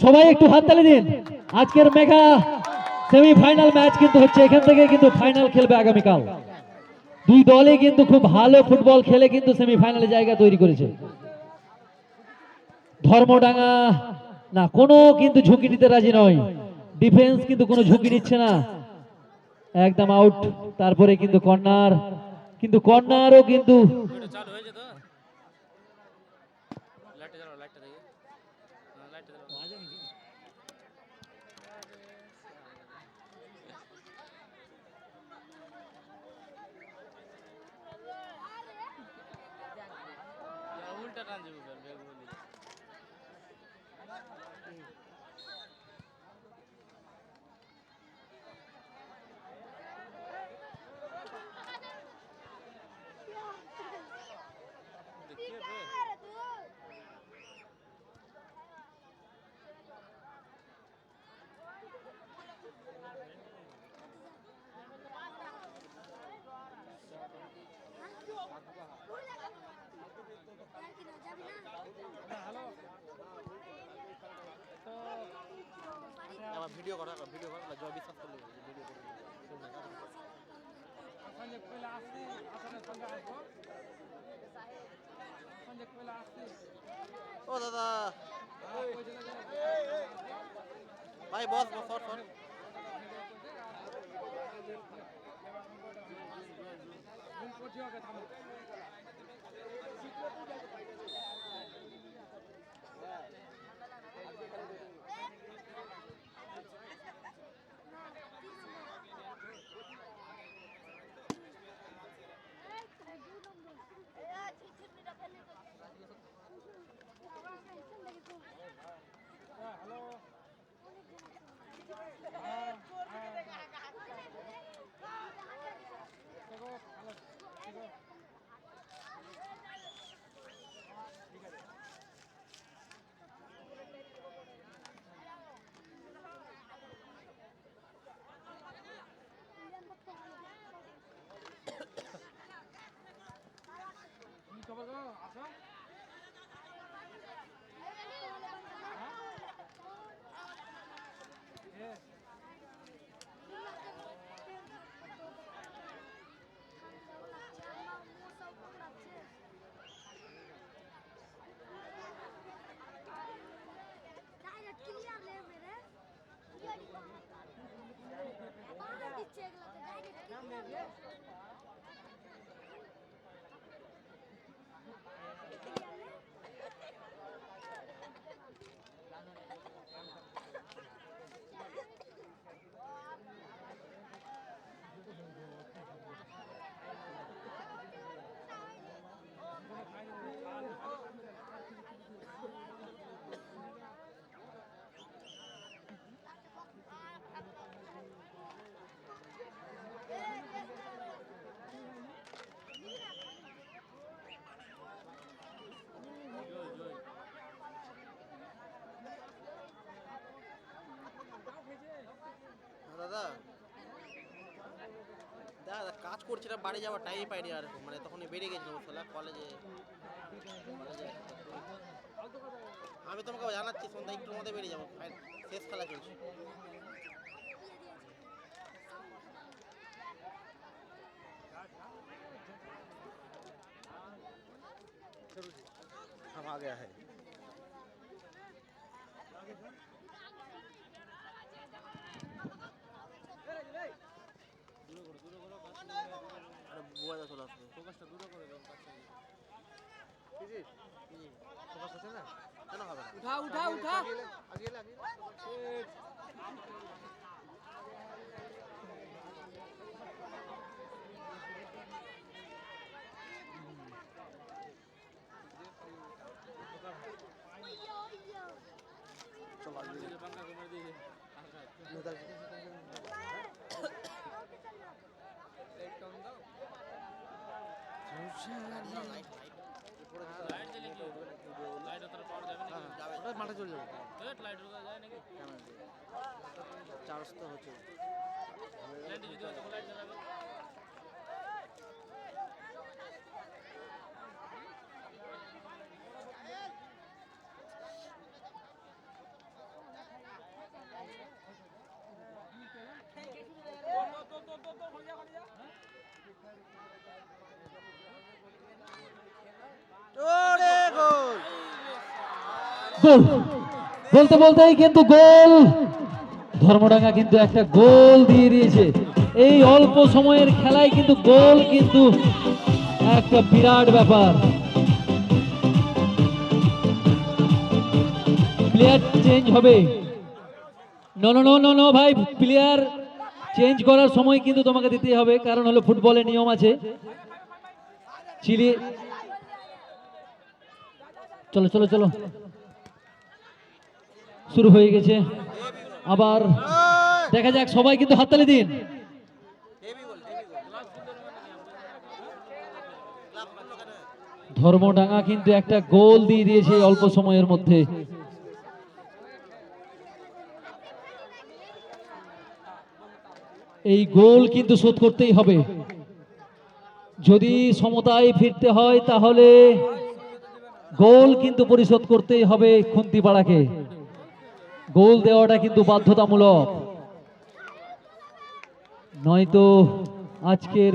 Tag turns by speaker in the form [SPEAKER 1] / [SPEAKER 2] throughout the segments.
[SPEAKER 1] সবাই একটু হাততালি দিন। আজকের মেগা সেমিফাইনাল ম্যাচ কিন্তু হচ্ছে, এখান থেকে কিন্তু ফাইনাল খেলবে আগামীকাল। দুই দলই কিন্তু খুব ভালো ফুটবল খেলে কিন্তু সেমিফাইনালে জায়গা তৈরি করেছে। ধর্মডাঙ্গা না কোনো কিন্তু ঝুঁকি নিতে রাজি নয়, ডিফেন্স কিন্তু কোনো ঝুঁকি নিচ্ছে না, একদম আউট। তারপরে কিন্তু কর্নার, কিন্তু কর্নারও কিন্তু
[SPEAKER 2] ভিডিও করা জয় বিশ্বাস করলে ভিডিও ও দাদা ভাই বস বস শর্ট শর্ট দাদা দাদা কাজ করছিলাম, বাড়ি যাওয়ার টাইম পাইনি আর, মানে তখন বেরিয়ে গেছিলাম কলেজে। আমি তোমাকে জানাচ্ছি সন্ধ্যা একটুর মধ্যে বেরিয়ে যাবো, শেষ খেলা চলছে। हम आ गया है अरे बुआ जा चला আসবে ফোকাসটা দূর করে দাও কাছে জি জি ফোকাস আছে না কেন হবে না উঠা উঠা উঠা আগে আগে चलो आगे पंखा घुमा दीजिए उधर लाइट कम दो लाइट लाइट जले की लाइट उतर पावर যাবে নাকি যাবে ওটা মাঠে চলে যাবে লাইট লাইট রোজা যায় নাকি চার্জ তো হচ্ছে লাইট যদি হতো লাইট জ্বালাবে
[SPEAKER 1] গোল, বলতে বলতেই কিন্তু গোল। ধর্মডাঙ্গা কিন্তু একটা গোল দিয়ে দিয়েছে। এই অল্প সময়ের খেলায় কিন্তু গোল কিন্তু একটা বিরাট ব্যাপার। প্লেয়ার চেঞ্জ হবে। No no no no no ভাই, প্লেয়ার চেঞ্জ করার সময় কিন্তু তোমাকে দিতে হবে, কারণ হলো ফুটবলের নিয়ম আছে। চিলি, চলো চলো চলো, শুরু হয়ে গেছে আবার। দেখা যাক, সবাই কিন্তু হাততালি দিন। ধর্মডাঙ্গা কিন্তু একটা গোল দিয়ে দিয়েছে অল্প সময়ের মধ্যে। এই গোল কিন্তু শোধ করতেই হবে। যদি সমতায় ফিরতে হয় তাহলে গোল কিন্তু পরিশোধ করতেই হবে খুন্তিপাড়াকে। গোল দেওয়াটা কিন্তু বাধ্যতামূলক, নয়তো আজকের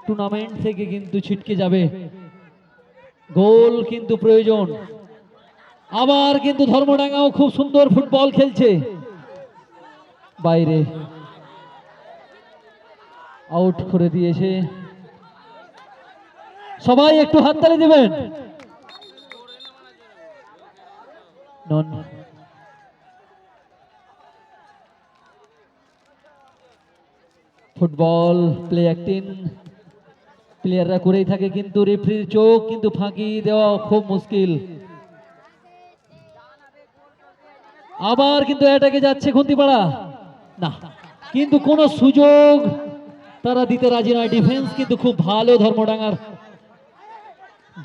[SPEAKER 1] টুর্নামেন্ট থেকে কিন্তু ছিটকে যাবে। গোল কিন্তু প্রয়োজন। আবার কিন্তু ধর্মডাঙ্গাও খুব সুন্দর ফুটবল খেলছে, বাইরে আউট করে দিয়েছে। সবাই একটু হাততালি দিবেন। নন, ফুটবল প্লে অ্যাক্টিং প্লেয়াররা করেই থাকে, কিন্তু রেফারির চোখ কিন্তু ফাঁকি দেওয়া খুব মুশকিল। আবার কিন্তু এটাকে যাচ্ছে খুন্তিপাড়া, না কিন্তু কোনো সুযোগ তারা দিতে রাজি নয়। ডিফেন্স কিন্তু খুব ভালো ধর্মডাঙ্গার।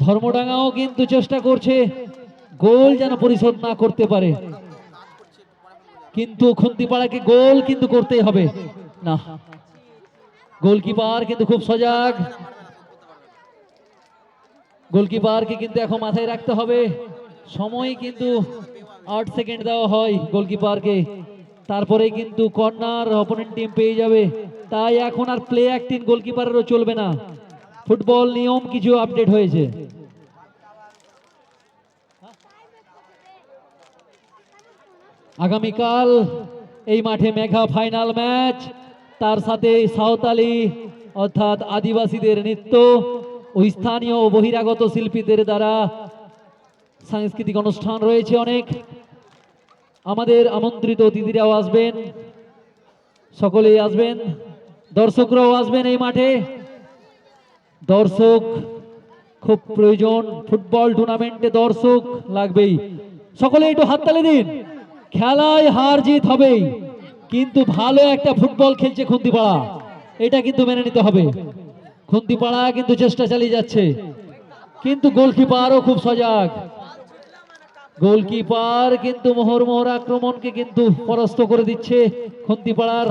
[SPEAKER 1] ধর্মডাঙ্গাও কিন্তু চেষ্টা করছে গোল যেন পরিশোধ না করতে পারে, কিন্তু খুন্তিপাড়াকে গোল কিন্তু করতেই হবে। না, গোলকিপার কিন্তু খুব সজাগ। গোলকিপারকে কিন্তু এখন মাথায় রাখতে হবে, সময় কিন্তু 8 সেকেন্ড দেওয়া হয় গোলকিপারকে, তারপরে কিন্তু কর্নার অপোনেন্ট টিম পেয়ে যাবে। তাই এখন আর প্লে অ্যাক্টিং গোলকিপারেরও চলবে না। ফুটবল নিয়ম কিছু আপডেট হয়েছে। আগামীকাল এই মাঠে মেঘা ফাইনাল ম্যাচ, তার সাথে সাঁওতালি অর্থাৎ আদিবাসীদের নৃত্য ও স্থানীয় ও বহিরাগত শিল্পীদের দ্বারা সাংস্কৃতিক অনুষ্ঠান রয়েছে অনেক। আমাদের আমন্ত্রিত অতিথিরাও আসবেন, সকলেই আসবেন, দর্শকরাও আসবেন এই মাঠে। দর্শক খুব প্রয়োজন, ফুটবল টুর্নামেন্টে দর্শক লাগবেই। সকলে একটু হাততালি দিন। খেলায় হার জিত হবেই, কিন্তু ভালো একটা ফুটবল খেলছে খুন্তিপাড়া, এটা কিন্তু মেনে নিতে হবে। খুন্তিপাড়া কিন্তু চেষ্টা চালিয়ে যাচ্ছে, কিন্তু গোলকিপারও খুব সজাগ। গোলকিপার কিন্তু মোহর আক্রমণকে কিন্তু পরাস্ত করে দিচ্ছে। খুন্তিপাড়ার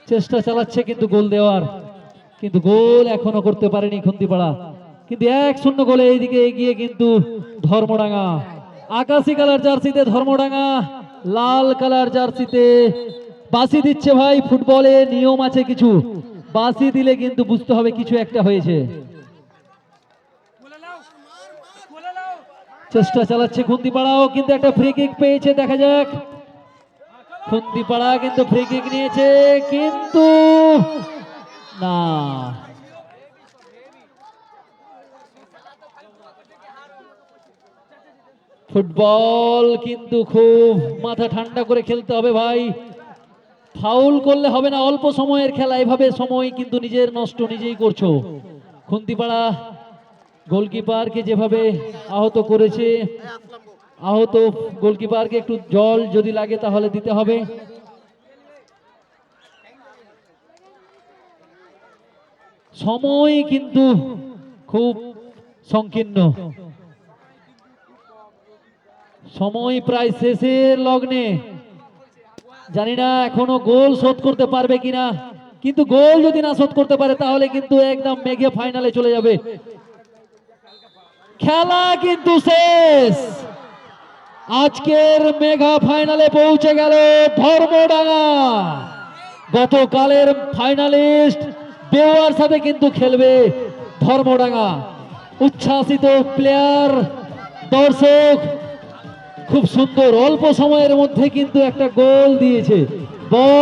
[SPEAKER 1] চেষ্টা চালাচ্ছে কিন্তু গোল দেওয়ার, কিন্তু গোল এখনো করতে পারেনি খুন্তিপাড়া। কিন্তু 1-0 গোলে এইদিকে এগিয়ে কিন্তু ধর্মডাঙ্গা। আকাশি কালার জার্সিতে ধর্মডাঙ্গা, লাল কালার জার্সিতে বাসি দিচ্ছে। ভাই, ফুটবলে নিয়ম আছে কিছু, বাসি দিলে কিন্তু বুঝতে হবে কিছু একটা হয়েছে। চেষ্টা চালাচ্ছে খুন্তিপাড়াও, কিন্তু একটা ফ্রি কিক পেয়েছে, দেখা যাক। খুন্তিপাড়া কিন্তু ফ্রি কিক নিয়েছে, কিন্তু না। ফুটবল কিন্তু খুব মাথা ঠান্ডা করে খেলতে হবে ভাই, ফাউল করলে হবে না। অল্প সময়ের খেলা, এভাবে সময় কিন্তু নিজের নষ্ট নিজেই করছো। খুন্তিপাড়া গোলকিপারকে যেভাবে আহত করেছে, আহত গোলকিপারকে একটু জল যদি লাগে তাহলে দিতে হবে। সময় কিন্তু খুব সংকীর্ণ, সময় প্রায় শেষের লগ্নে। জানি না এখনো গোল শোধ করতে পারবে কিনা, কিন্তু গোল যদি না শোধ করতে পারে তাহলে কিন্তু একদম মেঘে ফাইনালে চলে যাবে। খেলা কিন্তু শেষ। আজকের মেঘা ফাইনালে পৌঁছে গেল ধর্মডাঙ্গা। গতকালের ফাইনালিস্ট বেওয়ার সাথে কিন্তু খেলবে ধর্মডাঙ্গা। উচ্ছ্বাসিত প্লেয়ার, দর্শক, খুব সুন্দর অল্প সময়ের মধ্যে কিন্তু একটা গোল দিয়েছে বল